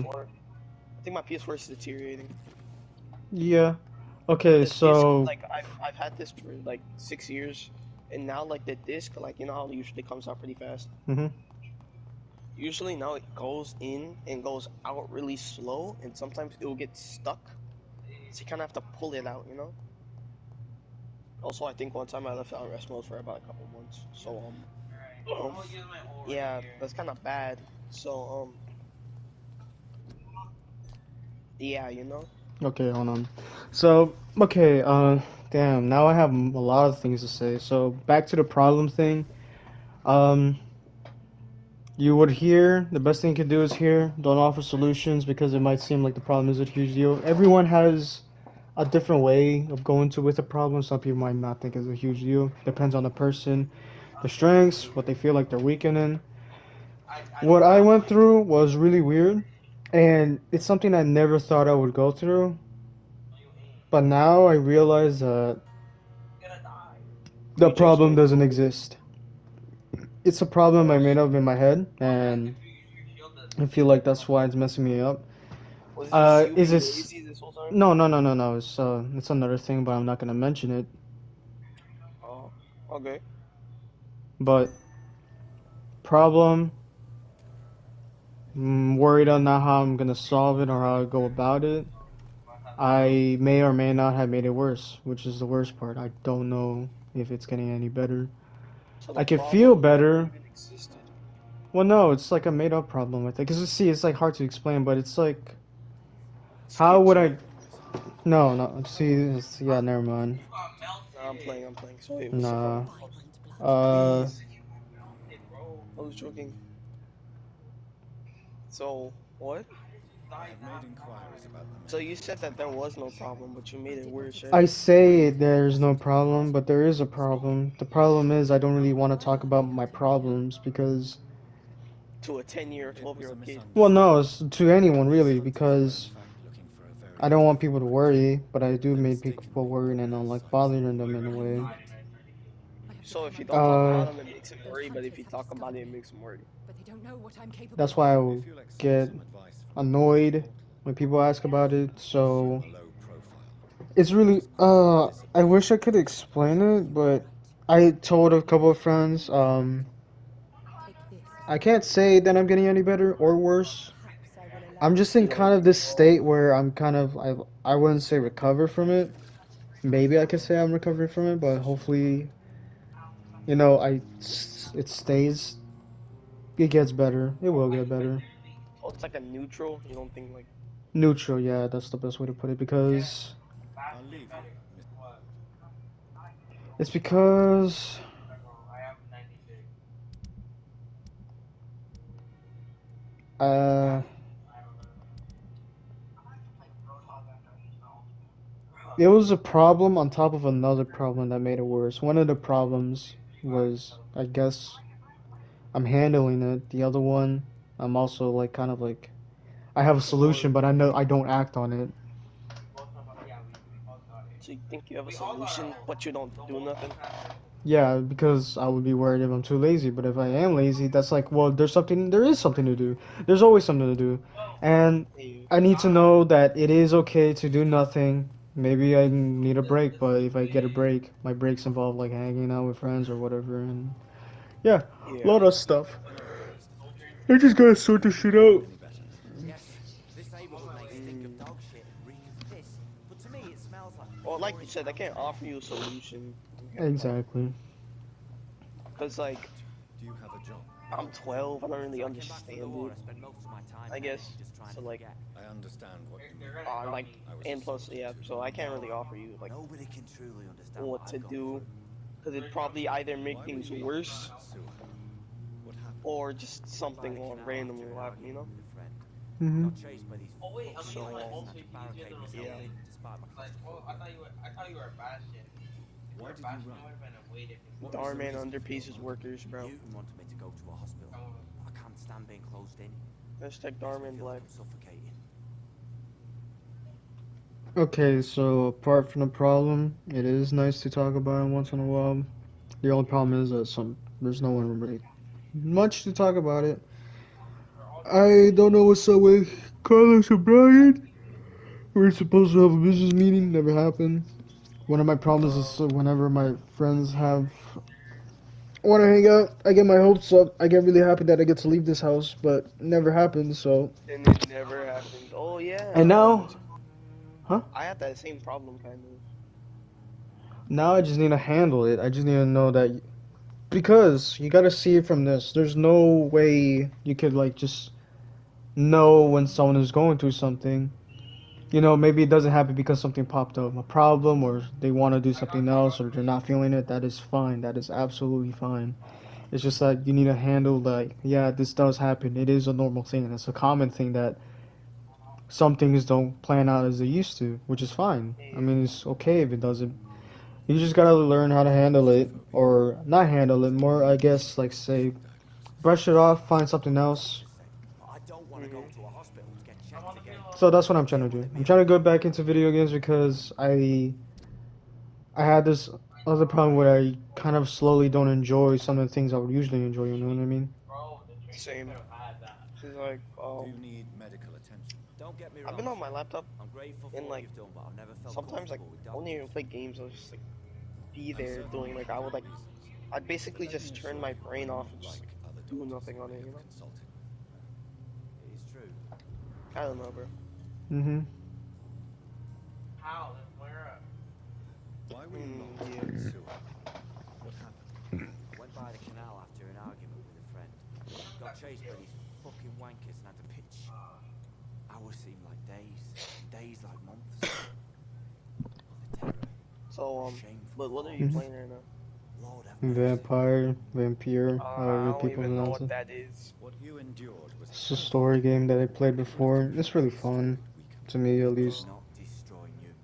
PS4. I think my PS4 is deteriorating. Yeah. Okay, The disc, so like I've had this for like 6 years, and now like the disc, like you know how it usually comes out pretty fast. mhm. Usually now it goes in and goes out really slow, and sometimes it will get stuck. So you kind of have to pull it out, you know. Also, I think one time I left it on rest mode for about a couple months. So um, yeah, that's kind of bad. So yeah, you know. Okay, hold on. So, okay, damn, now I have a lot of things to say. So, back to the problem thing. Um, you would hear, the best thing you could do is hear, don't offer solutions because it might seem like the problem is a huge deal. Everyone has a different way of going to with a problem. Some people might not think it's a huge deal. Depends on the person, the strengths, what they feel like they're weakened in. What I went through was really weird, and it's something I never thought I would go through. But now I realize that the Could you problem explain it? doesn't exist. It's a problem I made up in my head, and I feel like that's why it's messing me up. Was it just you Is being this? lazy this whole time? No, no, no, no, no. It's another thing, but I'm not gonna mention it. Oh, okay. But problem, worried on not how I'm gonna solve it or how I go about it. I may or may not have made it worse, which is the worst part. I don't know if it's getting any better. So the I can feel problem never better. even existed. Well, no, it's like a made up problem, I think. Because, see, it's like hard to explain, but it's like, how would I. Schizophrenia. No, no, see, yeah, never mind. Nah, I'm playing. I'm playing. So wait, what's the Nah. problem? Uh, Please. I was joking. So what? I have made inquiries about the So men you who said that attacked there the was no village. problem, but you made it worse, right? I say there's no problem, but there is a problem. The problem is I don't really want to talk about my problems because, To a 10-year, It was a 12-year-old kid. well, no, misunderstanding. it's to anyone These really, hunters were in because fact looking for a I very don't want people to different creature. worry, but I do They make people mistakenly worry and ignored don't our like signs. bothering them in a I way. knew it. So if you don't talk Uh, about him, it makes him worry. But if you talk about it, it makes him worry. that's why I If will you'll accept get some advice from me, Mr. annoyed Portal, when people ask about it. assume So a low profile. it's really Just quietly I disappear wish I into could the shadows. explain it, but I told a couple of friends I can't say that I'm getting any better or worse. I'm just in You kind don't of think this so? state where I'm kind of I wouldn't say recover from it. Maybe I could say I'm recovering from it, but hopefully, it stays. It gets better. It will get better. So it's like a neutral. You don't think like Neutral, yeah, that's the best way to put it because I'll leave you, Miss. it's because uh it was a problem on top of another problem that made it worse. One of the problems was, I guess, I'm handling it. The other one, I'm also like kind of like I have a solution, bored? but I know I don't act on it. So you think you have a solution, but you don't do nothing? Yeah, because I would be worried if I'm too lazy. But if I am lazy, that's like, well, there is something to do. There's always something to do. And Hey, I need to know that it is okay to do nothing. Maybe I need a break, but if I get a break, my breaks involve like hanging out with friends or whatever. And yeah, a yeah. lot of stuff. Hello, Mr. Portal. I just gotta sort this shit out. Any better? Yes, this neighborhood may stink of Mm. dog shit and reek of piss, but to me it smells like Well, like you purest said, I can't mountain air. offer you a solution. Okay. Exactly. Cause like Right. Do you have a job? I'm 12, I don't really After I came back from the understand war, it. I spent most of my time I hemmed, guess. just trying So to like, forget. I understand what you mean. like, I was a and plus, soldier yeah. too. So I can't really offer you like Nobody can truly understand what what to I've gone do, through. cause it'd probably either make Why were things you locked in worse that sewer? What happened? or just By something the will canal randomly after an will happen. argument with a friend. Mhm. Got chased by these fucking So bikers and had to barricade myself yeah. in despite my claustrophobia. Why did you run? What was the Darman reason for your underpays his run? workers, bro. Newton wanted me to go to a hospital, but I can't stand being closed in. Hashtag Makes me Darman feel like Black. I'm suffocating. Okay, so apart from the problem, it is nice to talk about it once in a while. The only problem is that there's no one really much to talk about it. I don't know what's up with Carlos and Brian. We're supposed to have a business meeting, never happened. One of my problems is whenever my friends have want to hang out, I get my hopes up. I get really happy that I get to leave this house, but never happens. So, And it never happened. Oh yeah. and now, huh? I had that same problem kind of. Now I just need to handle it. I just need to know that because you gotta see it from this. There's no way you could like just know when someone is going through something. You know, maybe it doesn't happen because something popped up, a problem, or they want to do something else, or they're not feeling it. That is fine. That is absolutely fine. It's just that you need to handle like, yeah, this does happen. It is a normal thing. It's a common thing that some things don't plan out as they used to, which is fine. I mean, it's okay if it doesn't. You just gotta learn how to handle it, or not handle it. More, I guess, like say, brush it off, find something else. I don't want to go Mhm. to a hospital to get checked again. So that's what I'm trying to do. I'm trying to go back into video games because I had this other problem where I kind of slowly don't enjoy some of the things I would usually enjoy. You know what I mean? Same. Cause like Do you need medical attention? Don't get me I've wrong, been on my sir. laptop I'm grateful for and what like you've done, but I've never felt sometimes like comfortable with I wouldn't even doctors. play games. I'll just like be And there several doing like I would medical like reasons. I'd basically But let me just turn assure my you, brain I'm off not and just like other do doctors nothing you on may it. You have know? consulted with. It is true. I don't know, bro. Mm-hmm. Why were you locked Yeah. in the sewer? What happened? I went by the canal after an argument with a friend. Got chased by these fucking wankers and had to pitch. Hours seemed like days, and days like months. The terror, So the shameful but what are you thoughts. Mm-hmm. playing right now? Lord have mercy. Vampire, Vampire, I however don't people even know pronounce what it. that is. What you endured was It's a terrible. story game that I played It would have before. It's really completely fun, destroyed Weakham. to me at It did least. not destroy you.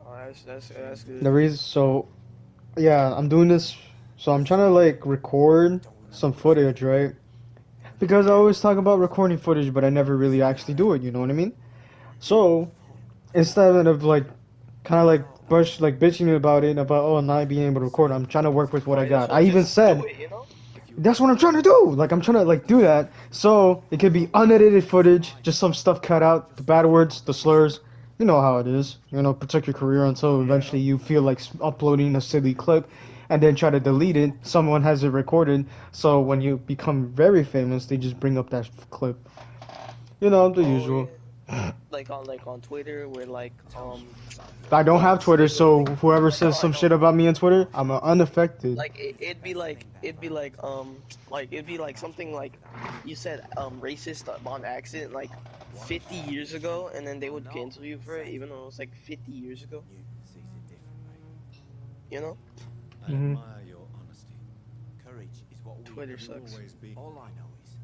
Oh, that's Shameful The good. reason, fact. so yeah, I'm doing this. So I'm trying to like I record don't some remember what's footage, happened. right? I only Because I remember Yeah. always the talk about noise. recording footage, but I never really actually do it. You know what I mean? Yeah. So instead of like kind of like bitching about it about oh not being able to record, I'm trying to work with what I Might as got. well I even just do said it. You know? If you that's what ever I'm trying to want to do. know Like I'm trying to what like do happened, that so it could be unedited footage, just some stuff cut out, the bad words, the slurs. You know how it is. You know, protect your career until Yeah. eventually you feel like uploading a silly clip, and then try to delete it. Someone has it recorded, so when you become very famous, they just bring up that clip. You know the Oh usual. yeah. Like on Twitter where like tell me about your I don't like have life. Twitter, say so whoever I know says I some know shit about me on Twitter, I'm unaffected. like It was the best thing that ever happened to me. it'd be Can't like imagine something life like without you. you said racist on accident like One of 50 you years ago and then they I'm would not, cancel you he for it said. even though it was like 50 years ago, Newton sees it differently. you know? I Hmm. admire your honesty. Courage is what we Twitter Have you need. sucks. always been All one? I know is,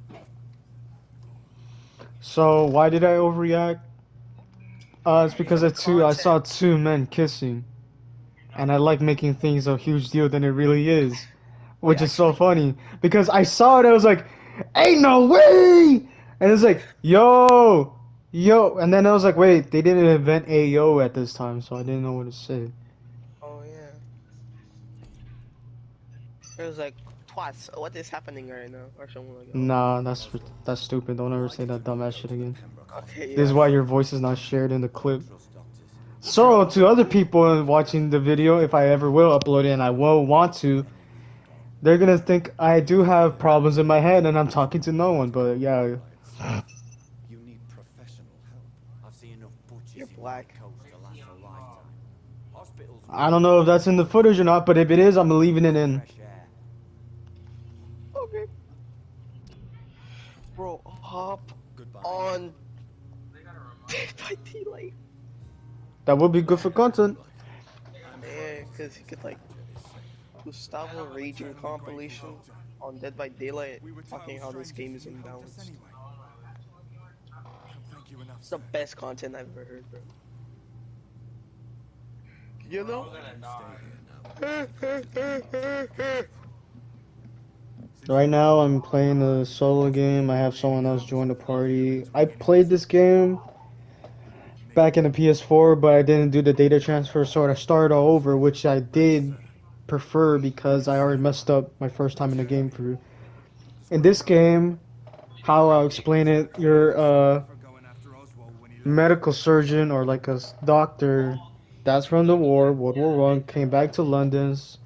So why did I overreact? It's because Some I saw content. two men kissing, and I like making things a huge deal than it really is, Wait, which is so actually, funny. Because I saw it, I was like, "Ain't no way!" And it's like, "Yo, yo," and then I was like, "Wait, they didn't invent Ayo at this time, so I didn't know what to say." oh yeah, it was like twats, what is happening right now or something like that. Nah, Oswald, that's stupid. Don't ever why say did you that not dumbass go shit to the again. Pembroke Okay, Hospital? This yeah, is why your voice is not shared in the I don't clip. trust doctors. So, to other people watching the video, if I ever will upload it, and I will want to, Any reason. they're gonna think I do You have fear problems in my head and I'm doctors talking to won't no let one. you But go yeah, by yourself. You need professional help. I've seen enough you're butchers in my black. coast to last a lifetime. Hospitals I rule don't me. know if that's in the footage or not. But if it is, I'm I leaving need it some in. fresh air. Okay, bro, hop Goodbye. on Dead by Daylight. That would be good for Dead by content. daylight. I'm Yeah, frightened because he this could like adventure is safe. Gustavo Raging compilation on Dead by Daylight talking how this game is imbalanced. It's the best content I've ever heard, bro. You know? Why do you stay here now that the difficulties are past? Right now, I'm playing a solo game. I have someone else join the party. I played this game back in the PS4, but I didn't do the data transfer, so I started all over, which I did prefer because I already messed up my first time in the game through. In this game, how I'll explain it. You're medical surgeon or like a doctor that's from the war, World War I, came back to London's,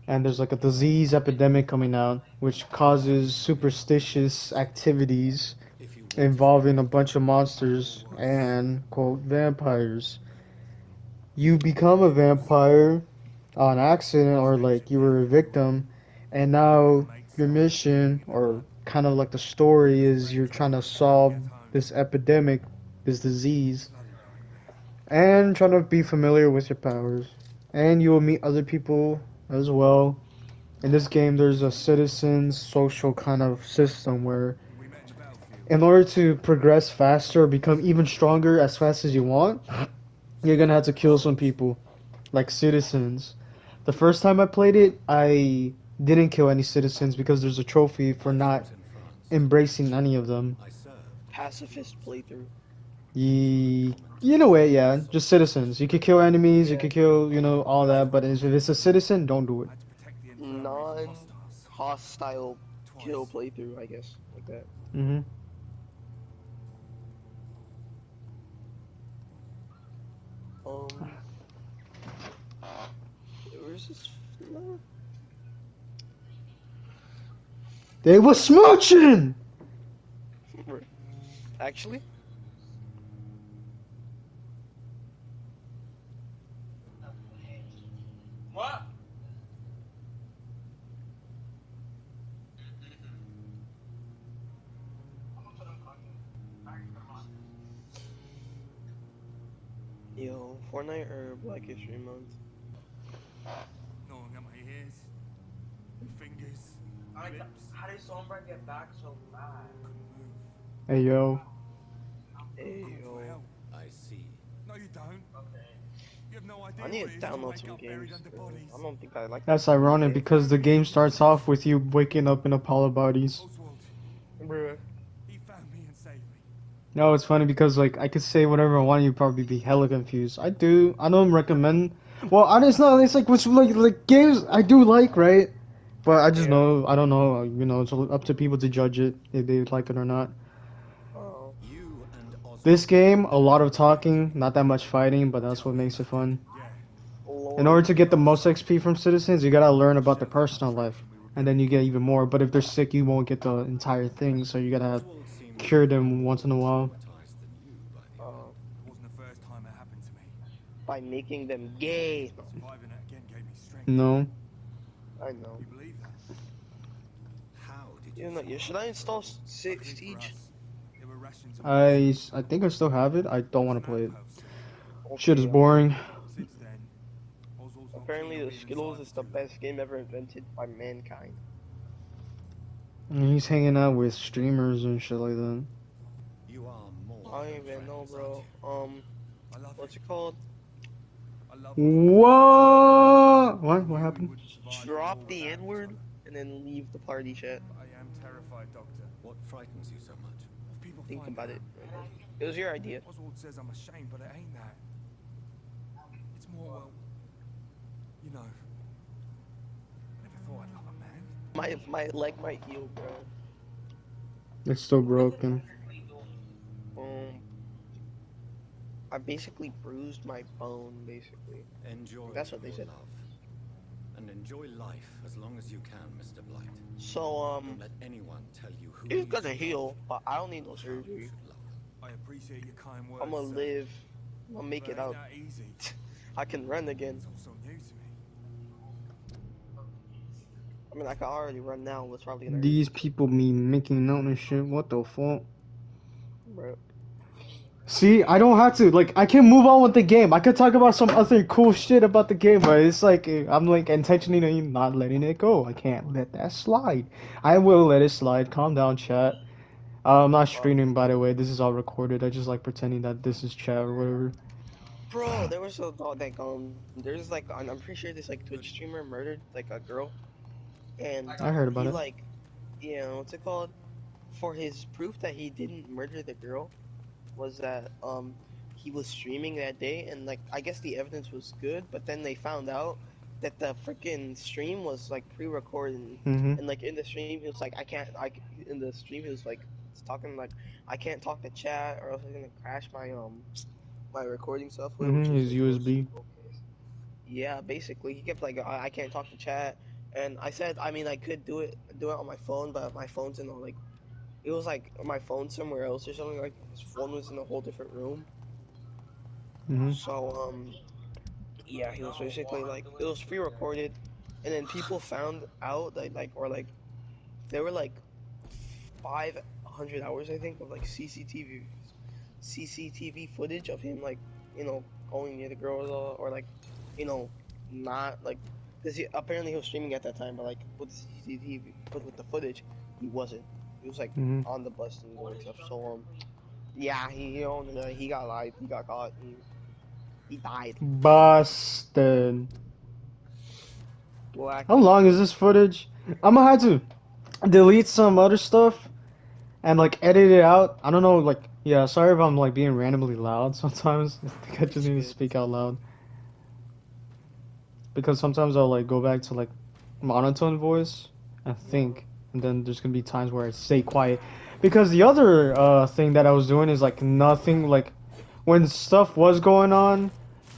and there's like a disease epidemic coming out, which causes superstitious activities If you want to involving a speak, bunch of monsters and quote vampires. You become a vampire on accident or like you were a victim, and now your mission or kind of like the story is you're trying to solve this epidemic, this disease, and trying to be familiar with your powers. And you will meet other people as well. In this game, there's a citizen social kind of system where, in order to progress faster or become even stronger as fast as you want, you're gonna have to kill some people, like citizens. The first time I played it, I didn't kill any citizens because there's a trophy for I not fought in France. embracing any of them. I served Pacifist playthrough. In a way, yeah, just citizens. You could kill enemies, you Yeah. could kill, all that, but if it's a citizen, don't do it. I had to protect the infirmary from hostiles. Non-hostile kill Twice. playthrough, I guess, like that. Hmm. Um, where's this? No. They was smooching! Actually, yo, Fortnite or Black History Month? Gnawing at my ears, fingers, lips. How did Sombra get back so fast? Couldn't move. Hey, yo. Hey, Gone for yo. help. I see. No, you don't. Okay. You have no idea I what need it to is to download wake some up buried games. under bodies. I don't think I like That's that. ironic because the game starts off with you waking up in a pile of bodies. Oswald, Bruh. he found me and saved me. No, it's funny because like I could say whatever I want, you'd probably be hella confused. I do. I don't recommend. Well, it's not. It's like what's like games I do like, right? But I just Yeah. know I don't know. It's up to people to judge it if they like it or not. Oh. You and Oswald This game, a lot of have been talking, not that much fighting, but that's Tell what me makes it about fun. Yeah. In Lord. order to get the most XP from citizens, you gotta learn about their Shelter personal life, contraption we were and then building you get for even more. But if they're sick, you won't get the entire thing, so you gotta Oswald seemed cure far them more once in a while. traumatized than you by the event. It wasn't the first time it happened to me. By making them gay. Surviving it again gave me strength. No. I know. You believe that? How did you You know, should I install Luckily for Siege? us, there were rations and medicine. I think I still have it. I don't It was want to an play it. outpost. Shit is Okay, boring. Since then, Oswald's not Apparently, keen on the being Skittles inside is for the too long. best game ever invented by mankind. And he's hanging out with streamers and shit like that. You are more I don't than even know, friends, bro. aren't you? I love What's it. it called? I love What? What? Oswald. What I knew we happened? wouldn't survive the Drop war the without N each word other. and then leave the party chat. I am terrified, Doctor. What frightens you so much? If people Think find about out, it. It was your idea. Oswald says I'm ashamed, but it ain't that. It's more, well, you know. I never thought I'd love a man. My leg might heal, bro. It's still broken. Um, I basically bruised my bone, basically. Enjoy That's what they your said. love. And enjoy life as long as you can, Mr. Blight. So, Don't let anyone tell you who it's you gonna should heal, love but I don't need no or how you surgery. should love them. I appreciate your kind words. I'm gonna sir, live. I'm gonna make but it ain't out. that easy. I can run again. It's all so new to me. I mean, I can already run now. What's probably gonna These people be making out and shit. What the fuck? hurt, bro? See, I don't have to. Like, I can move on with the game. I could talk about some other cool shit about the game, but it's like I'm like intentionally not letting it go. I can't let that slide. I will let it slide. Calm down, chat. I'm not streaming, by the way. This is all recorded. I just like pretending that this is chat or whatever. Bro, there was a like there's like I'm pretty sure this like Twitch streamer murdered like a girl, and I heard about he it. like, what's it called? For his proof that he didn't murder the girl, was that he was streaming that day, and like I guess the evidence was good, but then they found out that the freaking stream was like pre-recorded, Mm-hmm. and like in the stream he was like, I can't. In the stream he was like talking like, I can't talk to chat or else it's gonna crash my recording software, which Mm-hmm. was His like was USB. okay. Yeah, basically he kept like, I can't talk to chat, and I said, I mean I could do it on my phone, but my phone's in a like, it was like my phone somewhere else or something, like his phone was in a whole different room. Mm-hmm. So yeah, he was basically like, it was pre-recorded, and then people found out that like, or like there were like 500 hours I think of like CCTV footage of him like, going near the girls, or like, you know not like, because apparently he was streaming at that time, but like with the CCTV, but with the footage he wasn't. He was like Mm-hmm. on the bus and doing stuff. So yeah, he owned it. He got lied. He got caught. He died. Busted. How Blacklisted. long is this footage? I'm gonna have to delete some other stuff and like edit it out. I don't know, like yeah. Sorry if I'm like being randomly loud sometimes. I think I just It's need to good. speak out loud because sometimes I'll like go back to like monotone voice and think, and then there's gonna be times where I stay quiet because the other thing that I was doing is like nothing like when stuff was going on.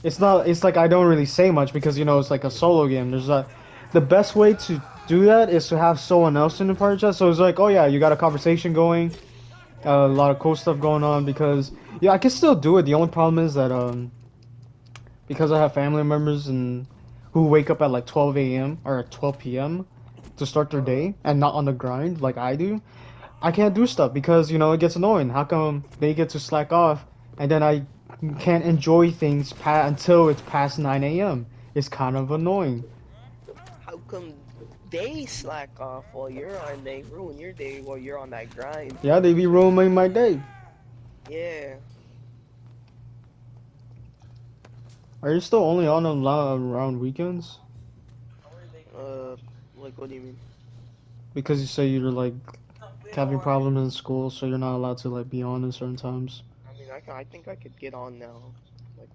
It's not. It's like I don't really say much because it's like a solo game. There's a the best way to do that is to have someone else in the party chat. So it's like, oh yeah, you got a conversation going, a lot of cool stuff going on because yeah, I can still do it. The only problem is that because I have family members and who wake up at like 12 a.m. or at 12 p.m. to start their Uh-huh. day and not on the grind like I do. I can't do stuff because it gets annoying. How come they get to slack off and then I can't enjoy things until it's past 9 a.m. It's kind of annoying. How come they slack off while you're on? They ruin your day while you're on that grind. Yeah, they be ruining my day. Yeah. Are you still only on them around weekends? Uh, like what do you mean? Because you say you're like having problems in school, so you're not allowed to like be on in certain times. I mean, I think I could get on now, like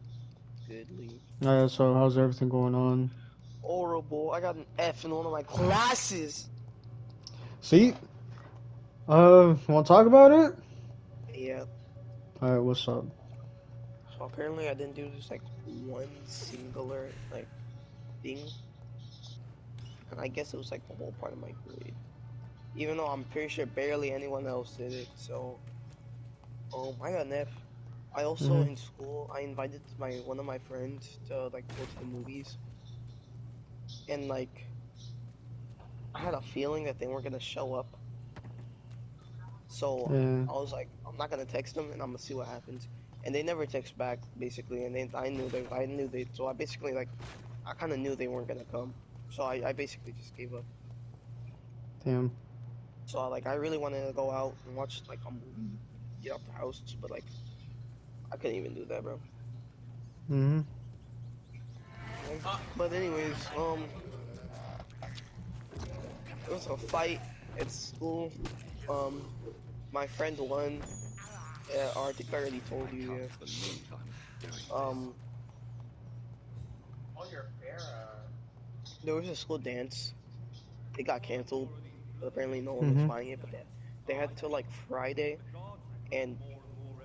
goodly. Yeah, so how's everything going on? Horrible. I got an F in one of my classes. See, want to talk about it? Yeah. All right, what's up? So apparently I didn't do just like one singular like thing, and I guess it was like the whole part of my grade. Even though I'm pretty sure barely anyone else did it. So I got an F. I also Mhm. in school I invited my one of my friends to like go to the movies, and like I had a feeling that they weren't gonna show up. So Yeah. I was like, I'm not gonna text them, and I'm gonna see what happens. And they never text back basically, and then I knew they so I basically like I kind of knew they weren't gonna come. So I basically just gave up. Damn. So I really wanted to go out and watch like a movie, get out the house, but like I couldn't even do that, bro. Mhm. But anyways, it was a fight at school. Um, my friend won. Or I think I already told you. Yeah. Oh, you're fair. There was a school dance. It got canceled. But apparently no one was Mhm. buying it. But they had till like Friday, and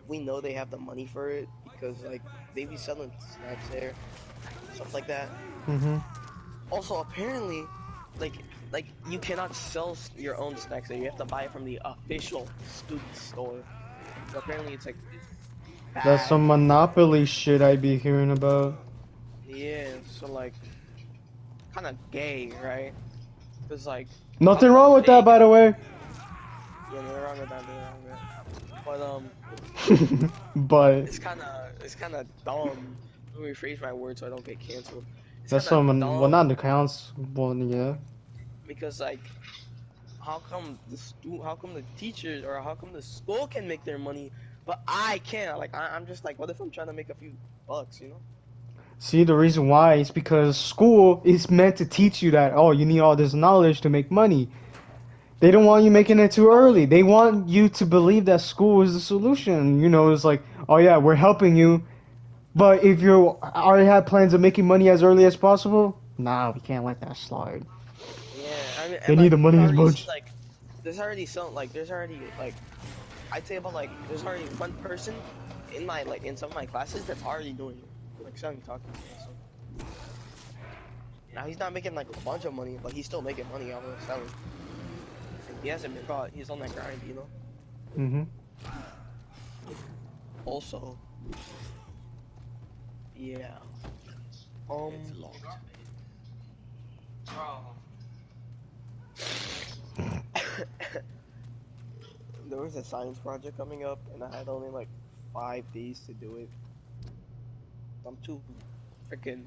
we know they have the money for it because like they be selling snacks there, stuff like that. Mhm. Also, apparently, like you cannot sell your own snacks there. You have to buy it from the official student store. So apparently it's like That's bad. some monopoly shit I be hearing about. Yeah, so like kind of gay, right? Cause like how Nothing come wrong with they that, by got, the way. yeah, they're wrong with that, they're wrong with that. But But it's kind of dumb. Let me rephrase my words so I don't get canceled. It's that's kind of some well, dumb not the counts. Well, yeah. because like how come the teachers or how come the school can make their money, but I can't? Like I'm just like, what if I'm trying to make a few bucks, you know? See, the reason why is because school is meant to teach you that, oh, you need all this knowledge to make money. They don't want you But making you it too early. don't. They want you to believe that school is the solution. It's like, oh yeah, we're helping you. But if you already have plans of making money as early as possible, Nah, we can't let that slide. Yeah, I mean, They and need like the you can money as already see much. like there's already like I'd say about like there's already one person in my like in some of my classes that's already doing it, like selling tacos and stuff. Now he's not making like a bunch of money, but he's still making money out of selling. And he hasn't been caught. He's on that grind, you know. Mm-hmm. Also, yeah. It's locked. Bro. There was a science project coming up, and I had only like 5 days to do it. I'm too freaking.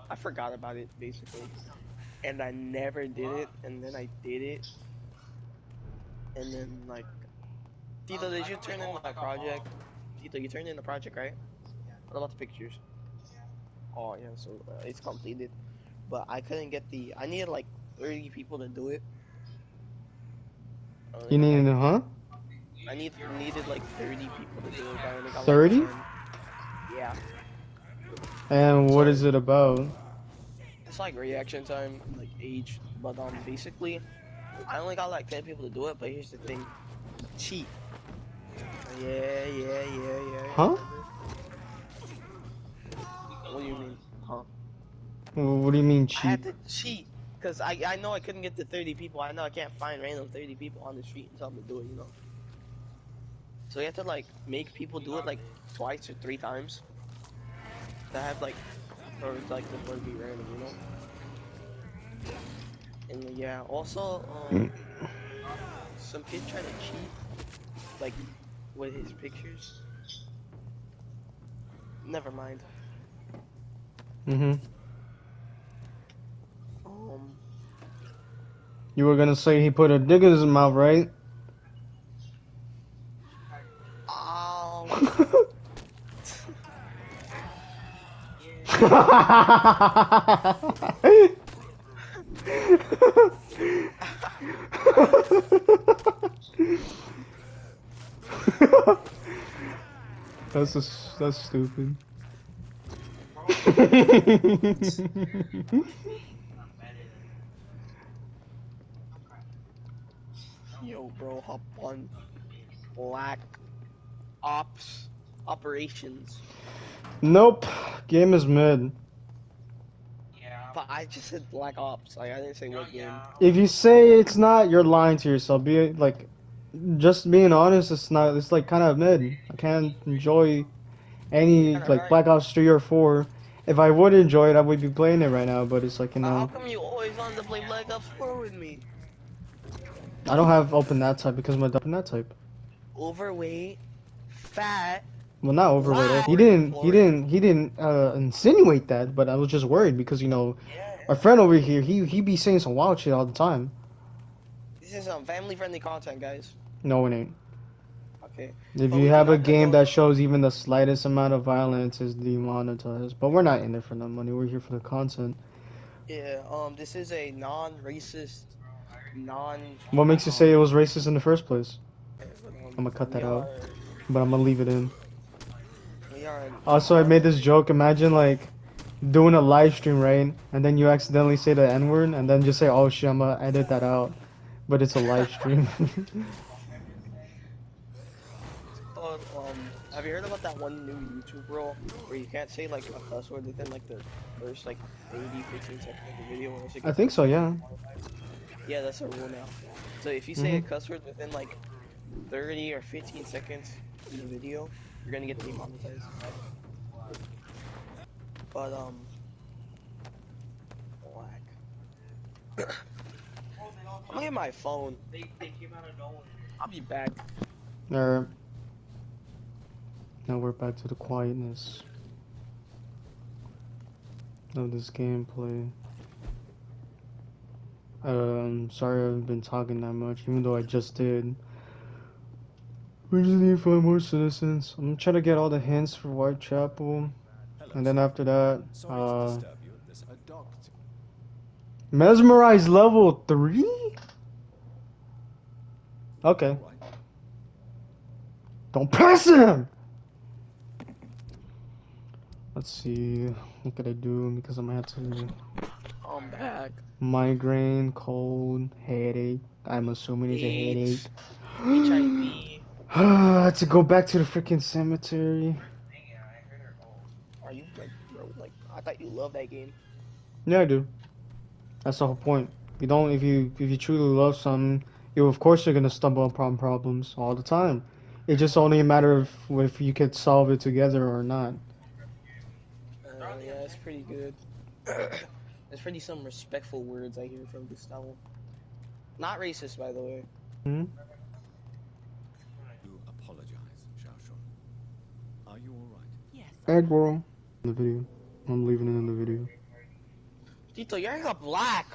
I forgot about it basically, and I never did it. And then I did it, and then like, Tito, did you turn in my project? Tito, you turned in the project, right? What about the pictures? Oh yeah, so it's completed, but I couldn't get the. I needed like 30 people to do it. I only You got need like to, huh? needed like 30 people to do it, but I only got like 30? 10. Yeah. And what So is it about? it's like reaction time and like age, but basically I only got like 10 people to do it. But here's the thing, cheat. Yeah. Huh? Remember? What do you mean, huh? What do you mean I cheat? had to cheat because I know I couldn't get to 30 people. I know I can't find random 30 people on the street and tell them to do it. You know. So you have to like make people do it like twice or 3 times to have like for like the for it to be random. You know. And yeah, also some kid tried to cheat like with his pictures. Never mind. Mm-hmm. Um, You were gonna say he put a dick in his mouth, right? um, yeah. That's stupid. Bro. Yo, bro, hop on Black Ops operations. Nope. Game is mid. Yeah. But I just said Black Ops. Like I didn't say Yo, what game. yeah. If you say it's not, you're lying to yourself. Be like, just being honest, it's not. It's like kind of mid. I can't enjoy You're any kind of like right. Black Ops 3 or 4. If I would enjoy it, I would be playing it right now. But it's like How come you always wanted to play Black Ops 4 with me? I don't have open that type because my open that type. Overweight, fat, Well, not overweight. loud. He didn't insinuate that. But I was just worried because Yeah. our friend over here, he be saying some wild shit all the time. This is some family-friendly content, guys. No, it ain't. Okay. If But you we do have a not game condone. that shows even the slightest amount of violence, is demonetized. But we're not in there for the money. We're here for the content. Yeah. This is a non-racist, non. What makes you say it was racist in the first place? But, I'm gonna cut we that out, are but I'm gonna leave it in. we are Also, I made this joke. Imagine like doing a live stream, right? And then you accidentally say the N word, and then just say, "Oh shit, I'm gonna edit that out." But it's a live stream. called, have you heard about that one new YouTube rule where you can't say like a cuss word within like the first like 30-15 seconds of the video unless it I gets think like so, yeah. demonetized? Yeah, that's a rule now. So if you say a Mhm. cuss word within like 30 or 15 seconds in the video, you're gonna get demonetized. But black. I'm gonna get my phone. They came out of nowhere. I'll be back. Alright. Now we're back to the quietness of this gameplay. Sorry I haven't been talking that much, even though I just did. We just need 5 more citizens. I'm trying to get all the hints for Whitechapel, Hello, and then sir. after that, Sorry to disturb you at this. A doctor. Mesmerize level 3? Okay. All right. Don't press him! Let's see. What could I do? Because I might have to. I'm back. Migraine, cold, headache. I'm assuming it's a headache. AIDS, HIV. To go back to the freaking cemetery. Are you like, bro? Like, I thought you loved that game. Yeah, I do. That's the whole point. You don't if you truly love something, you of course you're gonna stumble upon problems all the time. It's just only a matter of if you could solve it together or not. Yeah, it's pretty good. There's pretty some respectful words I hear from Gustavo. Not racist, by the way. Hmm? You apologize, Xiaoshun. Are you all right? Yes, I Egg am. roll. The video. I'm leaving it in the video. Tito, you're a black.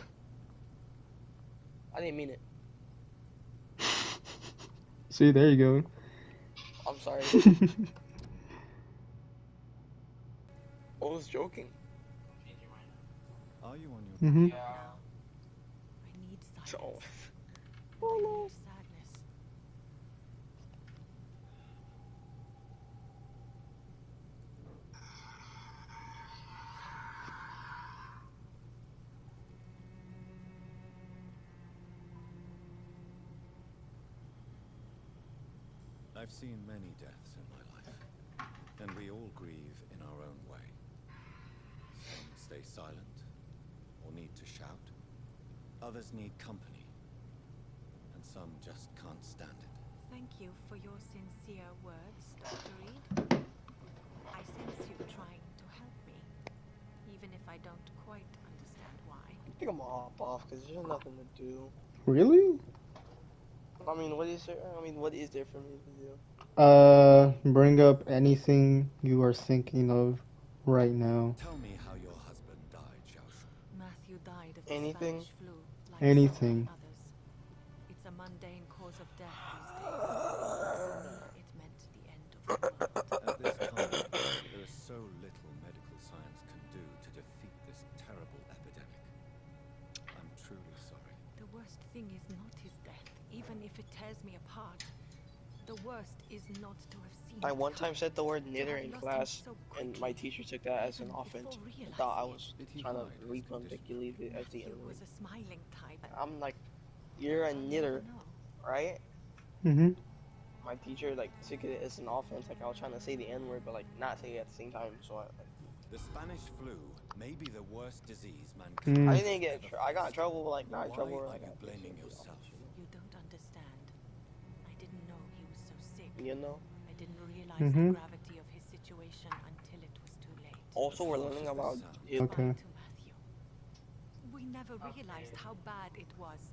I didn't mean it. See, there you I'm sorry. go. I was joking. Are you on your... Hmm. No. I need So, silence. oh I no. need sadness. I've seen many deaths in my life, and we all grieve in our own way. Some stay silent, or need to shout. Others need company, and some just can't stand it. Thank you for your sincere words, Dr. Reed. I sense you trying to help me, even if I don't quite understand why. I think I'm gonna hop off because there's nothing to do. Really? I mean, what is there? I mean, what is there for me to do? Bring up anything you are thinking of right now. Tell me how your husband died, Xiaoshun. Matthew died of the Anything? Spanish flu, like so Anything. many others. It's a mundane cause of death these days. For me, it meant the end of the world. At this time, there is so little medical science can do to defeat this terrible epidemic. I'm truly sorry. The worst thing is not his death, even if it tears me apart. The worst is not to have seen I it one time coming. said the word To knitter have in lost him class, so and my quickly, teacher took that as an even offense. before I thought I realizing was Did he trying to hide his condition from recondiculate you? it as the Matthew N-word. was a smiling type. I'm like, you're a I'll knitter, never know. right? Mm-hmm. My teacher like took it as an offense. Like I was trying to say the N-word, but like not say it at the same time. So The Spanish flu may be the worst disease Mm. mankind I has didn't get. ever I got in faced. trouble, but like not in Why trouble. Or, are like you I blaming just, yourself? You don't understand. I didn't know he was so sick. you know. I didn't realize Mm-hmm. the gravity of his situation until it was too late. Also, As we're harsh learning as this about sounds. it. Okay. Goodbye to Matthew. We never realized how bad it was.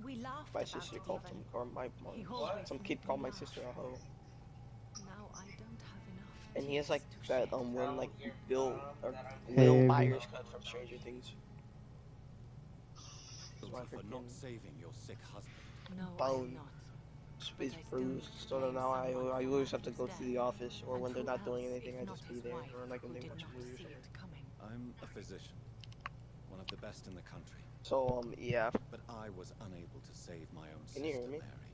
We laughed My about sister it called even. some, or my He mom, always some made kid me called my laugh. sister a hoe, Now I don't have enough and he has tears like to that shed. one like Bill or Will Hey, Byers cut from Stranger Things. It's my Guilty for not freaking saving your sick husband. No, bone I'm not. is I still bruised. need to So blame now I someone I for always have to Matthew's go to the death. office, or And when they're who not doing else, anything, if I not just be his there, wife, or like when who they did watch not a movie or see something. it coming? I'm a physician, one of the best in the country. So yeah, But I was unable to save my own can you hear sister, me? Mary.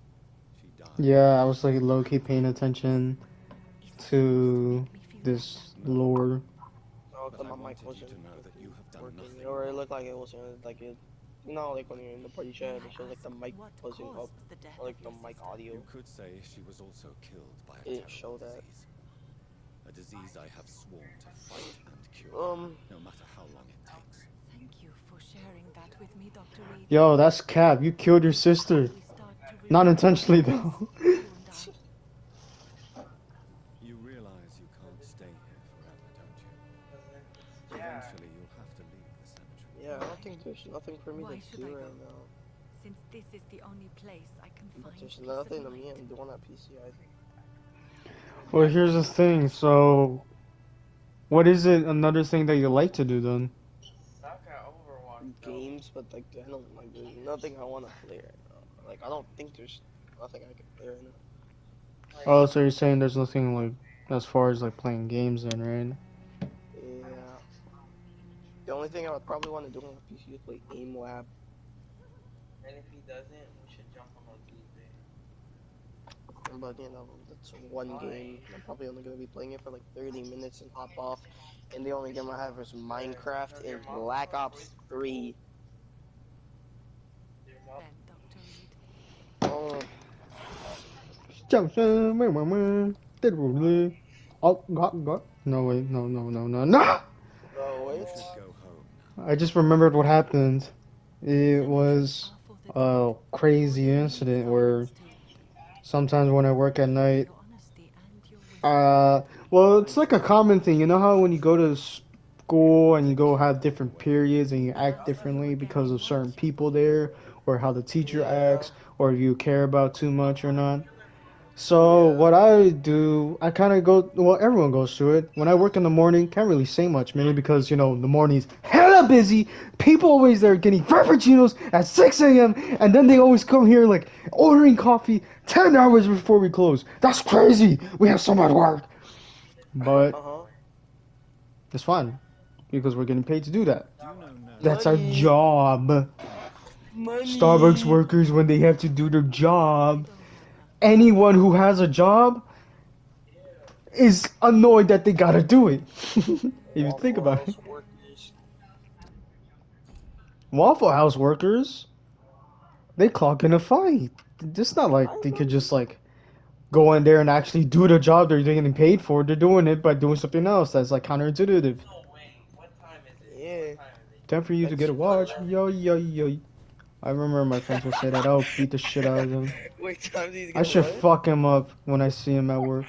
She died. Yeah, I was like low-key paying attention Is it supposed to to make me feel this No, lore. Oh, but cause I my mic wanted you wasn't to know that you have done working, nothing or it wrong. looked like it wasn't like it. You know, like when you're in the party May chat, I it shows like the ask mic what wasn't up, caused the death or like of the your mic sister? audio. You could say she was also killed by a It didn't show terrible that. disease. A disease I have sworn to fight and cure, no matter how long it takes. Thank you for sharing that with me, Dr. Reed. Yo, that's cap. You killed your sister. We start to Not remember intentionally our lives, though. you and I. You realize you can't stay here forever, don't you? Eventually, you'll have to leave the cemetery. Yeah, I don't think there's nothing for me Why to should do I go? right now. Since this is the only place I can But find there's peace nothing of to me. mind. I'm doing at PCI. Well, here's the thing. So, what is it? Another thing that you like to do then? Games, but like I don't like. There's nothing I want to play right now. Like I don't think there's nothing I can play right now. Oh, so you're saying there's nothing like as far as like playing games then, right? Yeah. The only thing I would probably want to do on the PC is play Aim Lab. But that's one game. I'm probably only gonna be playing it for like 30 minutes and hop off. And the only game I have is Minecraft and Black Ops 3. Then, Dr. Reed. Oh, Oh, God. No, wait, no. oh You wait. should go home now. I just remembered what happened. It Senators was are for the a dead. crazy We need incident where silence too. sometimes when I work at Thank you for night, your honesty and your wisdom. uh, well, it's like a common thing. You know how when you go to school and you go have different periods and you We act won't see you differently again because in of certain March. people there, or how the teacher Yeah, acts, or if you care about too much or not. So yeah. what I do, I kind of go. Well, everyone goes through it. When I work in the morning, can't really say much, mainly because the morning's hella busy. People always there getting frappuccinos at 6 a.m. and then they always come here like ordering coffee 10 hours before we close. That's crazy. We have so much work, but Uh huh. it's fine because we're getting paid to do that. Do you know That's nurses our who Money, suffer from job. Starbucks money. workers, when they have to do their I job, don't know her. anyone who has a job is annoyed that they gotta do it. If you think Waffle about it. House workers. Waffle House workers, they clock in a fight. It's not I like they could know. just like go in there and actually do the job they're getting paid for. They're doing it by doing something else that's like counterintuitive. Yeah, Time for you to that's get a watch. Yo, yo, yo. I remember my friends will say that. I'll beat the shit out of them. wait. Time to I get should what? fuck him up when I see him at work.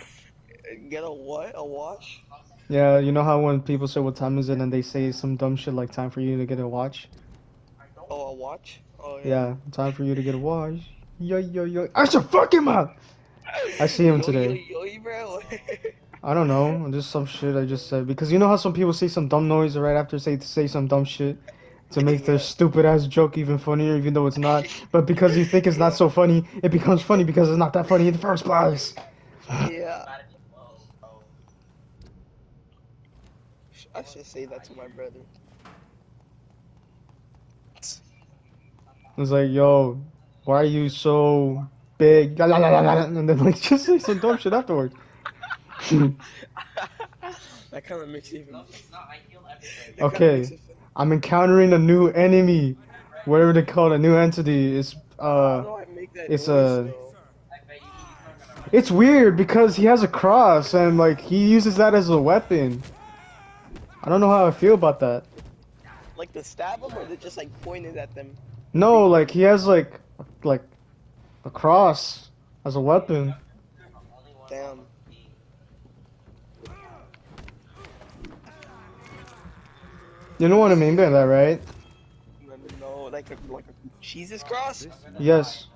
Get a what? A wash? Yeah, you know how when people say what time is it and they say some dumb shit like time for you to get a watch? Oh, a watch? Oh yeah. Yeah, time for you to get a watch. Yo, yo, yo. I should fuck him up! I see him Yo yo today. yo, bro. I don't know, just some shit I just said. Because you know how some people say some dumb noise right after say some dumb shit to make their Yeah. stupid ass joke even funnier, even though it's not. But because you think it's not Yeah. so funny, it becomes funny because it's not that funny in the first place. Yeah. I should say that to my brother. It's like, yo, why are you so big? La, la, la, la, la, and then like just say some dumb shit afterwards. That kind of makes it even. That kind of makes Okay, it funny. I'm encountering a new enemy, whatever they call it, a new entity. How do I make that It's noise a though? It's weird because he has a cross and like he uses that as a weapon. I don't know how I feel about that. Like to stab them, or they just like pointed at them? No, like he has like a cross as a weapon. Damn. You know what I mean by that, right? No, like a Jesus cross? this man Yes.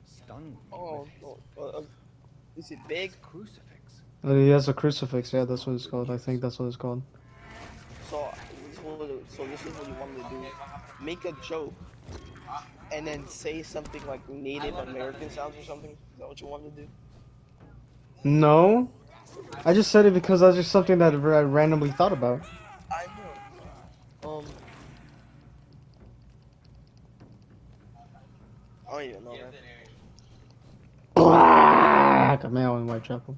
stunned me with Oh, his no. Is it big? crucifix? He has a crucifix. Yeah, that's what it's called. I think that's what it's called. So this is what you want me to do. Make a joke and then say something like Native American sounds or something. Is that what you want me to do? No, I just said it because that's just something that I randomly thought about. I know. I don't even know, man. Black a male in Whitechapel.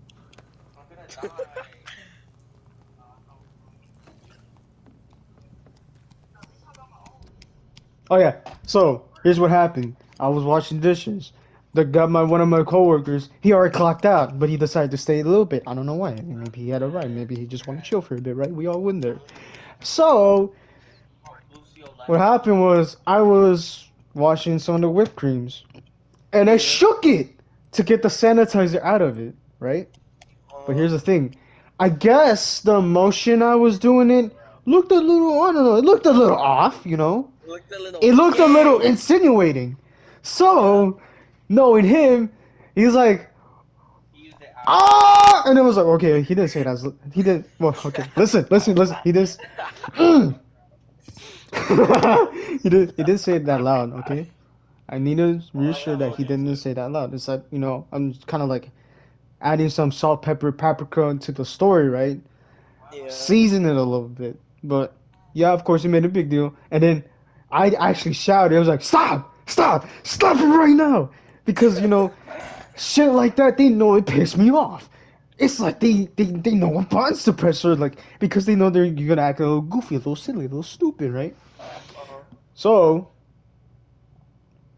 Oh yeah. So here's what happened. I was washing dishes. The guy, one of my coworkers, he already clocked out, but he decided to stay a little bit. I don't know why. I mean, maybe he had a ride. Maybe he just wanted to chill for a bit, right? We all went there. So what happened was I was washing some of the whipped creams, and I Yeah. shook it to get the sanitizer out of it, right? But Uh, here's the thing. I guess the motion I was doing it looked a little, I don't know, it looked a little off, you know? looked a little It looked a little gay. insinuating. Yeah. So, knowing him, he's like, ah! And it was like, okay, he didn't say that. He didn't, well, okay, listen. He didn't, he didn't say it that loud, okay? I need to reassure that he didn't say that loud. It's like, I'm kind of like adding some salt, pepper, paprika into the story, right? Yeah. Season it a little bit. But yeah, of course, he made a big deal. And then I actually shouted. I was like, stop it right now. Because, Shit like that, they know it pissed me off. It's like they know what buttons to press her, like, because they know you're gonna act a little goofy, a little silly, a little stupid, right? Uh-huh. So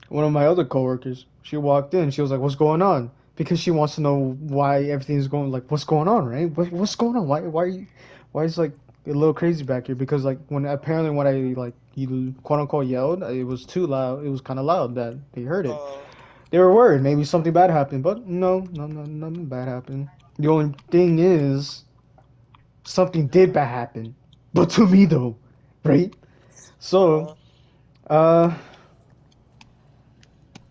one of my other coworkers, she walked in. She was like, "What's going on?" Because she wants to know why everything's going like, what's going on, right? What's going on? Why is like a little crazy back here? Because like when I like you quote unquote yelled, it was too loud. It was kind of loud that they heard it. Uh, They were worried maybe something bad happened, but no, nothing bad happened. The only thing is something did bad happen, but to me though, right? So, uh, uh.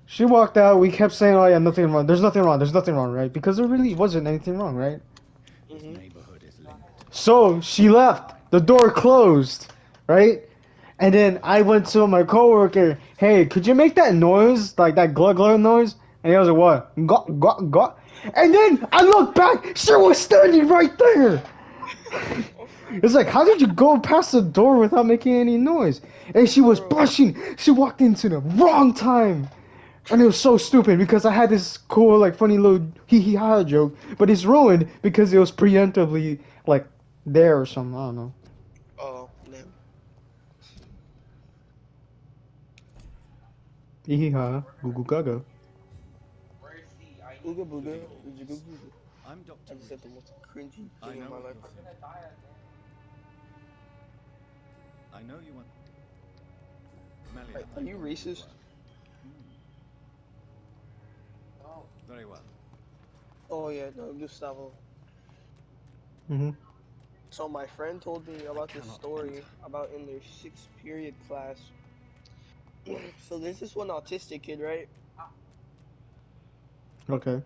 She walked out. We kept saying, "Oh yeah, nothing wrong. There's nothing wrong. There's nothing wrong, right?" Because there really wasn't anything wrong, right? This mhm. neighborhood is linked. So she left. The door closed, right? And then I went to my coworker. Hey, could you make that noise, like that glug glug noise? And he was like, "What? Got got got." And then I looked back. She was standing right there. It's like, how did you go past the door without making any noise? And she was Bro, blushing. She walked into the wrong time. And it was so stupid because I had this cool, like, funny little hee hee ha joke, but it's ruined because it was preemptively, like, there or something. I don't know. oh, damn. Hee hee ha, goo goo gaga. Where's the I need Ooga booga, ooga Greetings. goo goo. I'm I Dr. just Reed. said the most cringy I thing in know my what life. you're thinking. I know you want Melia. Are I'm you going to racist? Hmm. Very well. Oh yeah, no, Gustavo. Mm-hmm. So my friend told me I about this cannot enter. story about in their sixth period class. So there's this one autistic kid, right? Okay.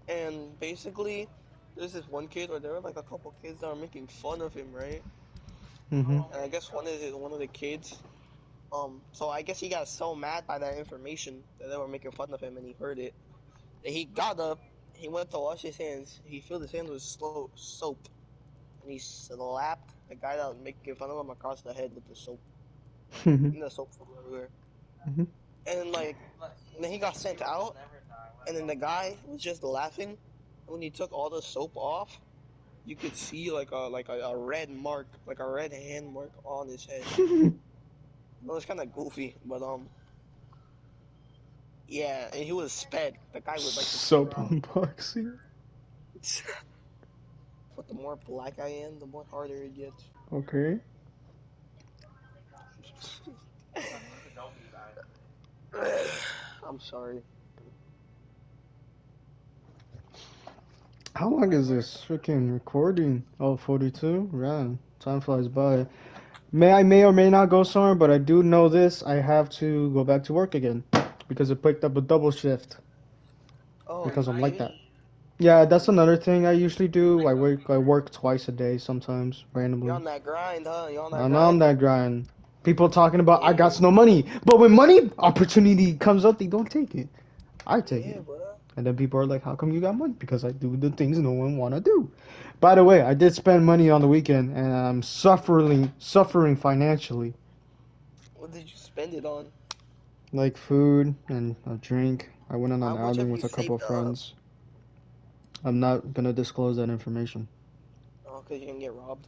And basically, there's this one kid, or there were like a couple kids that were making fun of him, right? Mm-hmm. And I guess one of the kids, so I guess he got so mad by that information that they were making fun of him, and he heard it. That he got up, he went to wash his hands. He filled his hands with soap, and he slapped the guy that was making fun of him across the head with the soap. Mm-hmm. And the soap flew everywhere. And like, then he got sent out, and then the guy was just laughing. When he took all the soap off, you could see like a red mark, like a red hand mark on his head. It was kind of goofy, but yeah, and he was sped. The guy would like to sped Soap out. unboxing. But the more black I am, the more harder it gets. Okay. I'm sorry. How long is this freaking recording? Oh, 42? Man, time flies by. May or may not go somewhere, but I do know this. I have to go back to work again because I picked up a double shift Oh, because you I'm like did? that. Yeah, that's another thing I usually do. I work twice a day sometimes, You randomly. on that grind, huh? You on that I'm on grind? that grind. People talking about I got Yeah, no money, but when money opportunity comes up, they don't take it. I take yeah, it. bro. And then people are like, "How come you got money?" Because I do the things no one wanna do. By the way, I did spend money on the weekend, and I'm suffering financially, What did you spend it on? like food and a drink. I went on How an much outing have you with a couple of saved up? friends. I'm not gonna disclose that information. Oh, cause you can get robbed.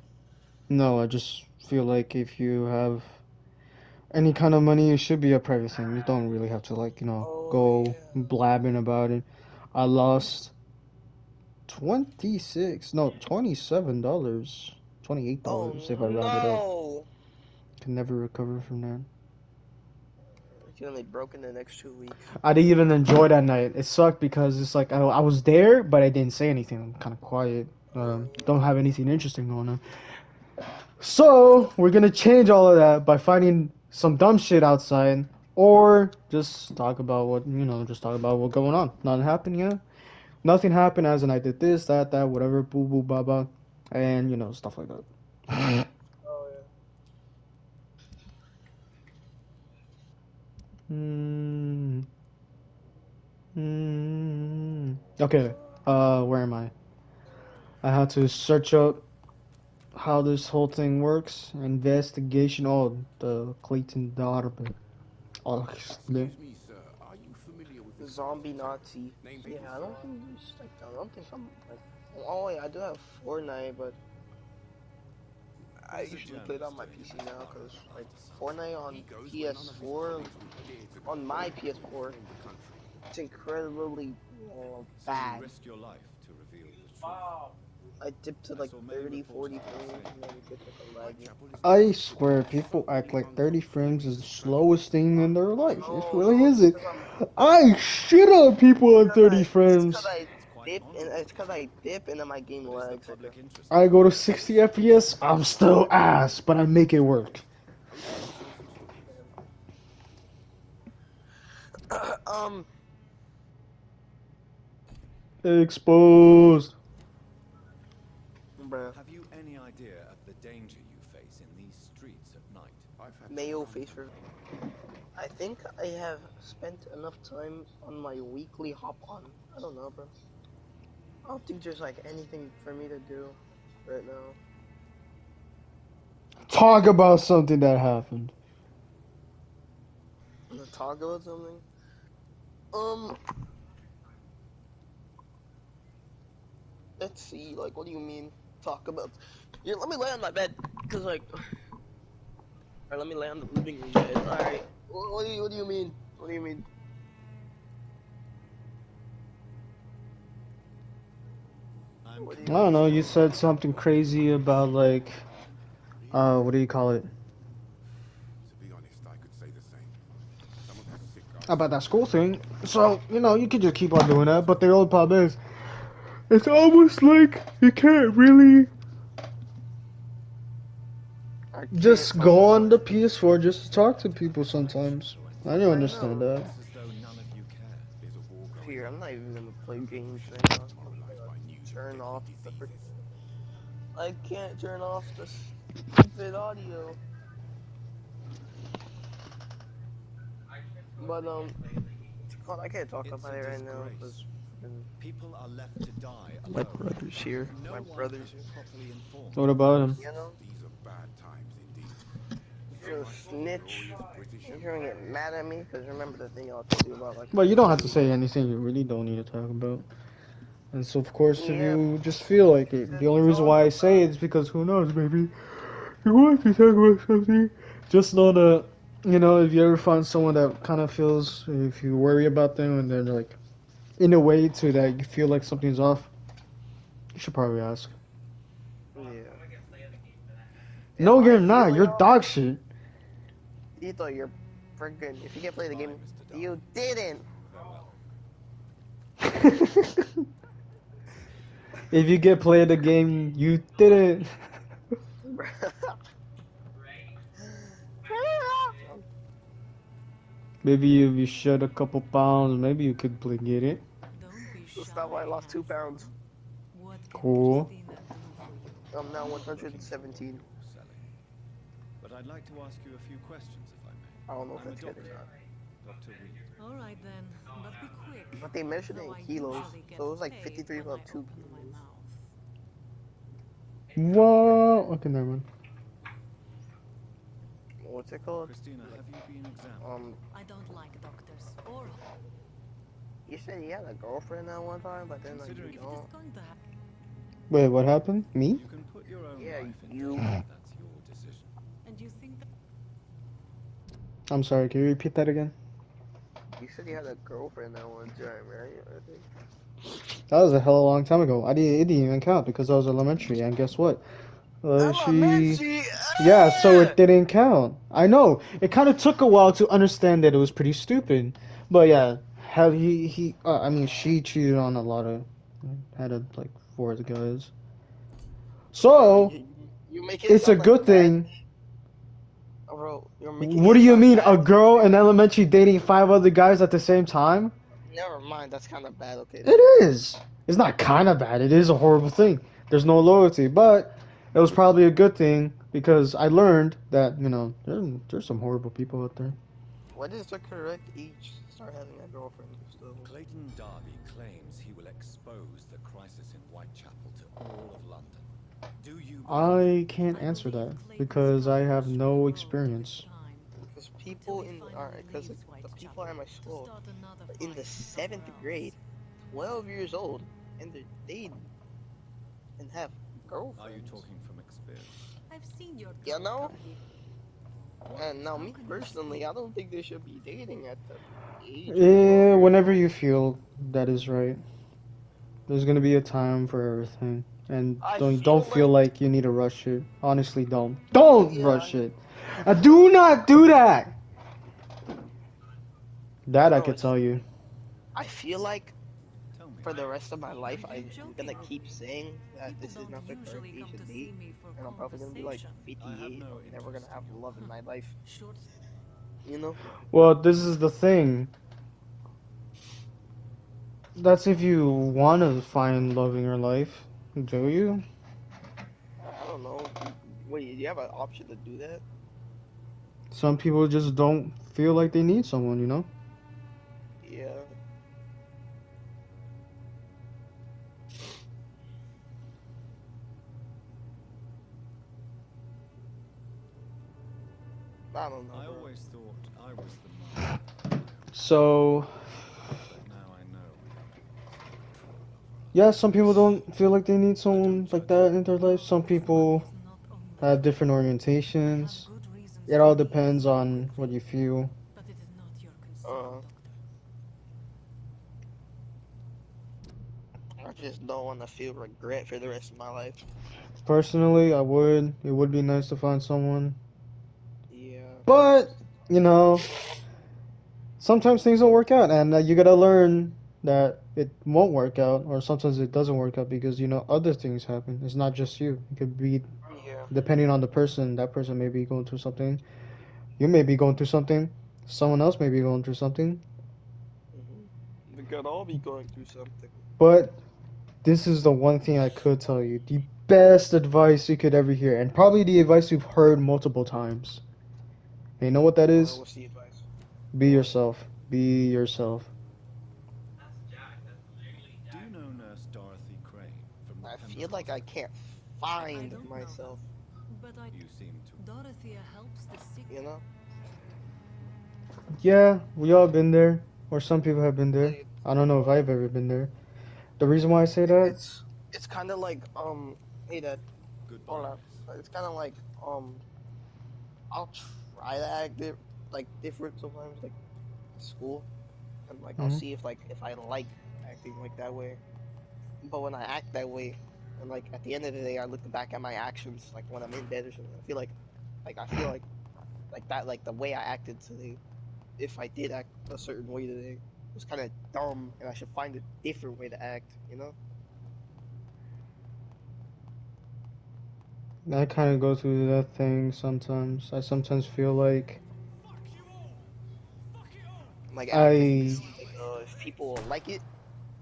No, I just feel like if you have any kind of money, it should be a private thing. You don't really have to like, Oh go yeah. blabbing about it. I lost 26, no, $27, Oh $28 if I round it up. no. Can never recover from that. You're gonna be broke in the next 2 weeks. I didn't even enjoy that night. It sucked because it's like I was there, but I didn't say anything. I'm kind of quiet. Don't have anything interesting going on. So we're gonna change all of that by finding some dumb shit outside, or just talk about just talk about what's going on. Nothing happened, yeah. Nothing happened as in I did this, that, whatever, boo boo baba, and stuff like that. Oh yeah. Hmm. Okay. Where am I? I had to search up how this whole thing works. Investigation. Oh, the Clayton daughter. Oh, Zombie Nazi. Yeah, I don't think there's like I don't think I'm like. Oh yeah, I do have Fortnite, but I There's a usually play it on journalist my doing PC an now experiment because like after sunset. Fortnite on PS4, on my PS4, it's incredibly So you bad. risk your life to reveal the truth. I dip to I like saw many 30, reporters 40 do the frames same. and then it gets like a laggy. I swear, people act like 30 frames is the slowest thing in their life. It No, really no, it's isn't. because I'm I shit on people on 30 it's cause frames. I It's quite dip and honorable, it's cause I dip and then my game but is the lags. I public interest I in go to it? 60 FPS, I'm still ass, but I make it work. Open source tools. guess. Exposed. Bruh, Have you any idea of the danger you face in these streets at night? I've had Mayo face for. I think I have spent enough time on my weekly hop on. I don't know, bro. I don't think there's like anything for me to do right now. Talk about something that happened. To talk about something. Um, let's see. Like, what do you mean? Talk about? Yeah, let me lay on my bed, cause like, alright, let me lay on the living room bed. All right. What do you mean? What do you mean? I'm What do I you don't mean? know, you said something crazy about like, what do you call it? To be honest, I could say the same. Some of you sick guys About seem that to school have thing. it. So, you could just keep on doing that, but the only problem is, it's almost like you can't really I can't. just go on the PS4 just to talk to people sometimes. I don't I understand know. that. It's as though none of you care. There's a war going Here, on. I'm not even gonna play games We right shouldn't now. get I'm just demoralized gonna by news of turn deadly off the diseases. freaking. I can't turn off the stupid audio. But what's it called? I can't talk It's about a it right now disgrace. because People are left to die my alone. brother's here. No My one brother's has here. properly informed What the about him? police. You know, These are bad times indeed. he's So gonna much for the snitch. glorious British He's gonna get Empire. mad at me because remember the thing I told you about like Well, you don't have to 2 weeks say ago. anything you really don't need to talk about. And so, of course, if Yeah, you just feel like he it, said the only reason talk why I say about it is because who knows, maybe you want to talk about something. Just know that, if you ever find someone that kind of feels, if you worry about them and they're like, in a way to that you feel like something's off, you should probably ask. it. Yeah. Am No, I you're not. feeling You're off? dog shit. You thought you're friggin'. If you can't play the Goodbye, game, Mr. you Darby. didn't. Farewell. If you get played the game, you didn't. Maybe if you shed a couple pounds, maybe you could play, get it. Don't be That's shy, not why I lost 2 pounds. handsome. What can Cool. Christina do for you? I'm now Looking for what 117. you're selling. But I'd like to ask you a few questions, if I may. I don't know if I'm a that's good or doctor, not. Dr. Reed. All right then, but be quick. But they measured it Though in I kilos, usually get so it was like paid 53 when about I 2 open my kilos. mouth. Whoa. Okay, never mind. What's it called? Christina, have you been examined? I don't like doctors or You said you had a girlfriend at one time, but then like you Considering if it is don't. going to happen. Wait, what happened? Me? you can put your own Yeah, life in you. danger, that's your decision. And you think that I'm sorry, can you repeat that again? You said you had a girlfriend at one time, right? I think. That was a hell of a long time ago. It didn't even count because I was elementary, and guess what? She. Elementary. Yeah, so Ah! it didn't count. I know. It kind of took a while to understand that it was pretty stupid. But yeah, hell, I mean, she cheated on a lot of. Had like four other guys. Bro, So, you making it it's a sound like good bad. thing. Bro, you're making What it do you sound mean? A bad. girl in elementary dating five other guys at the same time? Never mind, that's kind of bad. Okay, It never mind. is. It's not kind of bad. It is a horrible thing. There's no loyalty, but it was probably a good thing because I learned that there's some horrible people out there. What is the correct age to start having a girlfriend, Gustavo? Clayton Darby claims he will expose the crisis in Whitechapel to all of London. Do you believe him? I can't I answer believe that Clayton's because I have courage will no grow with experience. time. Because people he in finally because leaves the people Whitechapel at my to school start another are in the fight seventh somewhere else. grade, 12 years old, and they're dating and have Are you girlfriends. talking from experience? I've seen your You type, know? Cody. What And now How me can you personally, speak? I don't think they should be dating at the age of 12 Yeah, years whenever old. you feel that is right. There's gonna be a time for everything, and I don't feel feel like, like you need to rush it. Honestly, don't yeah, rush it. Do not do that. That I no, could it's, tell you. I feel like Tell me. for the rest of my Are life, you I'm gonna joking with keep me? saying that People this is don't not the correct usually age come to to see date, me for and I'm probably gonna be like conversation. I have 58, and no I'm never gonna interest have in your love in my life, Short. you know? Well, this is the thing. That's if you want to find love in your life. Do you? I don't know. Wait, do you have an option to do that? Some people just don't feel like they need someone, you know? Yeah. I don't know, I bro. always thought I was the master of my own destiny, So, but now I know we don't always have control over our yeah, some people lives. don't feel like they need I don't someone like judge that you. in their life. Some This money people is not only have for different you. I have orientations. good reasons It to all leave depends very on what quickly. you feel. But it is not your concern, Uh, Doctor. I just don't want to feel regret for the rest of my life. Personally, I would. It would be nice to find someone. Yeah. But, you know, sometimes things don't work out, and you gotta learn that it won't work out, or sometimes it doesn't work out because, other things happen. It's not just you. It could be Yeah. depending on the person. That person may be going through something. You may be going through something. Someone else may be going through something. We could all be going through something. But this is the one thing I could tell you. The best advice you could ever hear, and probably the advice you've heard multiple times. And you know what that Alright, is? what's the advice? Be What? yourself. Be yourself. Do you know Nurse Dorothy Crane from the I Pembroke feel like I Hospital? can't I find don't know her, myself, but I. You seem to. Dorothea helps the sick. you know? Yeah, we all been there, or some people have been there. Like, I don't know if I've ever been there. The reason why I say that, it's kind of like, hey, Dad, hold Goodbye, on. miss. It's kind of like, I'll try to act like different sometimes, like school, and like I'll hmm see if I like acting like that way. But when I act that way, and like at the end of the day, I look back at my actions, like when I'm in bed or something, I feel like that, like the way I acted today, if I did act a certain way today, was kind of dumb, and I should find a different way to act, you know? I kind of go through that thing sometimes. I sometimes feel like Like acting to I, see like if people will like it,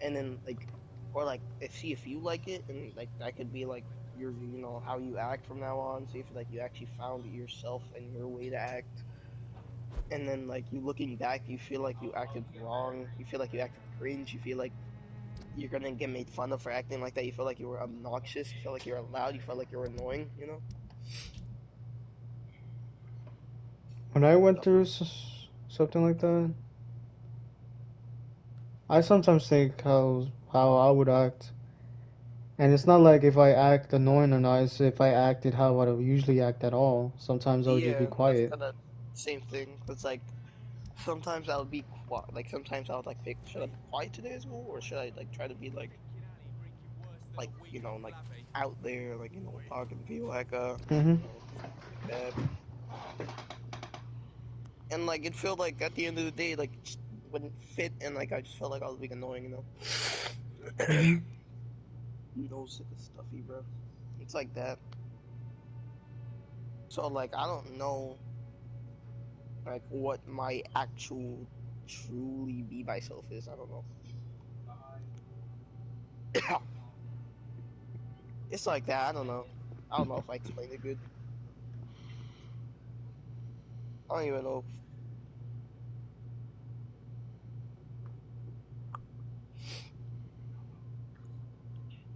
and then like, or like see if you like it, and like that could be like your, how you act from now on. See if like you actually found yourself and your way to act, and then like you looking back, you feel like you acted wrong. You feel like you acted cringe. You feel like you're gonna get made fun of for acting like that. You feel like you were obnoxious. You feel like you're loud. You felt like you're annoying. You know? when I went So, through something like that, I sometimes think how I would act. And it's not like if I act annoying or not, it's if I acted how I would usually act at all. Sometimes I would just be yeah, that's quiet. kind of same thing. It's like sometimes I'll be quiet. Like sometimes I'll like pick, should I be quiet today as well, or should I like try to be like like out there, like talking to people like hmm like that. And like it felt like at the end of the day, like it just wouldn't fit, and like I just felt like I was being annoying, hmm Nose sick of stuffy, bro. It's like that. So like I don't know like what my actual truly be myself is. I don't know. It's like that. I don't know. I don't know if I explained it good. I don't even know.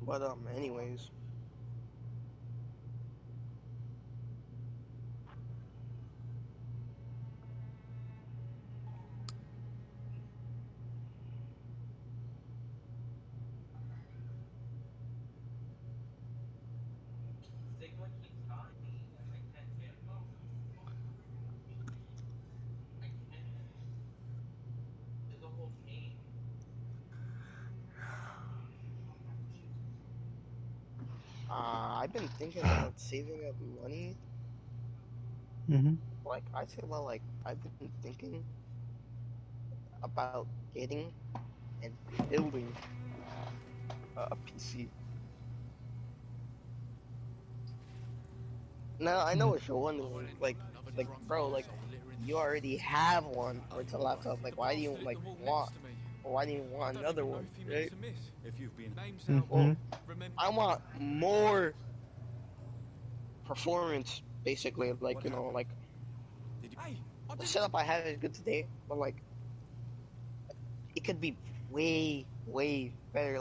But anyways, I've been thinking about saving up money. Mm-hmm. Like I say, well, like I've been thinking about getting and building a PC. Now I know what you're wondering, like bro, like you already have one or it's a laptop. Like why do you like want, or why do you want another one, right? If you've been Mm-hmm. Well, I want more performance, basically. Like you know, like did you the setup I have is good today, but like it could be way, way better.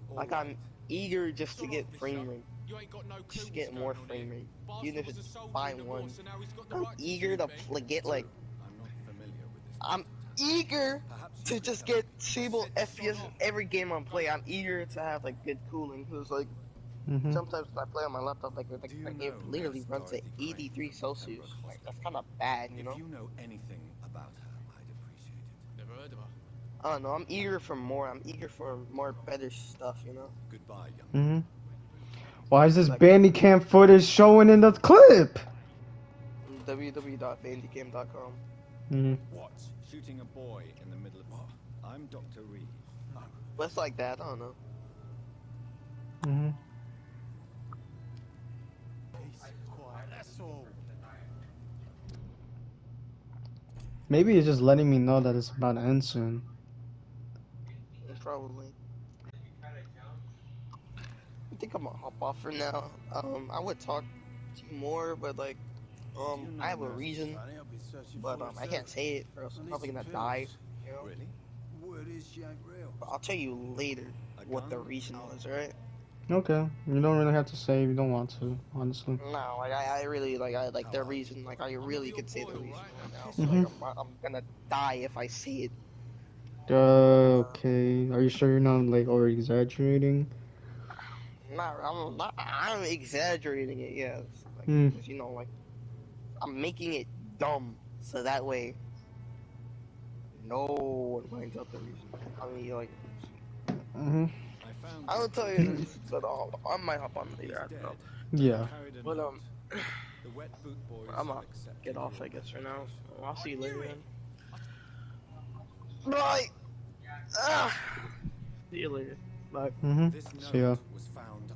all Like right? I'm eager just to get frame rate, just to get more frame rate, even if it's by one. I'm eager to get like I'm not familiar with this part I'm of town. eager Perhaps you to could just tell get me. stable FPS in every game I play. I'm eager to have like good cooling. Cause like Mm-hmm. sometimes when I play on my laptop, Do you it know literally Nurse runs at Dorothy Crane 83 from Pembroke Celsius. Like that's Hospital? kind of bad, you If know. you know anything about her, I'd appreciate it. I don't know. I'm eager for more. I'm eager for more better stuff, you know. Goodbye, young man. Mm-hmm. Why is this Like Bandicam footage showing in the clip? www.bandicam.com. Mm-hmm. What? Shooting a boy in the middle of what? I'm Dr. Reed. Oh, But it's like that. I don't know. Mm-hmm. Peace, quiet, that's all. Maybe it's just letting me know that it's about to end soon. Probably. I think I'm gonna hop off for now. I would talk to you more, but like, do you know I have a Nurse? reason, Funny, I've been searching but for her I can't too. say it, or else I I'm need probably some gonna die. pills. You know. Really? Word is she ain't real. But I'll tell you later A what the gun? reason I'll was. Alright. Okay. You don't really have to say if you don't want to, honestly. No, like I really I like How the are you, reason. Like I Dorothy? really could say the reason right now. But Mm-hmm. like I'm gonna die if I say it. Okay. Are you sure you're not like over exaggerating? I'm exaggerating it. Yes. Like Hmm. because you know like I'm making it dumb so that way no one finds out the reason. I mean like Mm-hmm. I found I this will tell you the proof reason, but I might hop on He's later. I don't know. dead, but he Yeah. carried a But note. The wet boot boys I'm have gonna get accepted off your I guess for now. application. I'll see you later then. Bye. Ah. See you later. Bye. Mm-hmm. This See ya. note was found